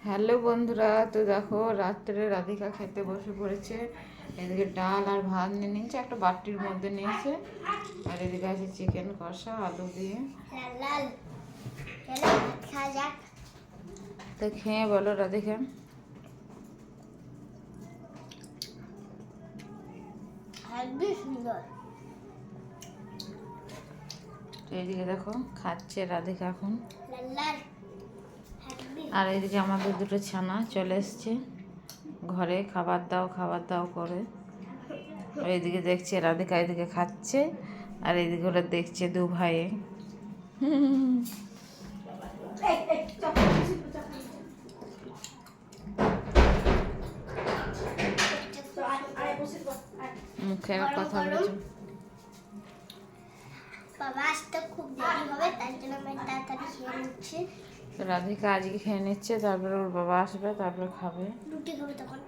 Hello বন্ধুরা, তো দেখো রাত্রে রাধিকা খেতে বসে পড়েছে। এদিকে ডাল আর ভাত নিয়ে নিয়েছে, একটা বাটির মধ্যে নিয়েছে। আর এদিকে আছে চিকেন কষা আলু দিয়ে। তো খেয়ে বলো রাধিকা। তো এইদিকে দেখো খাচ্ছে রাধিকা এখন। আর এইদিকে আমাদের দুটো ছানা চলে এসছে ঘরে, খাবার দাও করে। এইদিকে দেখছে রাধিকা, এদিকে খাচ্ছে আর এইদিকে ওরা দেখছে দু ভাইয়ে। মুখের কথা বলেছে। বাবা আসতে খুব দেরি হবে, তাই জন্য আমি তাড়াতাড়ি খেয়ে নিচ্ছি। রাধিকা আজকে খেয়ে নিচ্ছে, তারপরে ওর বাবা আসবে, তারপরে খাবে। রুটি খাবে তখন।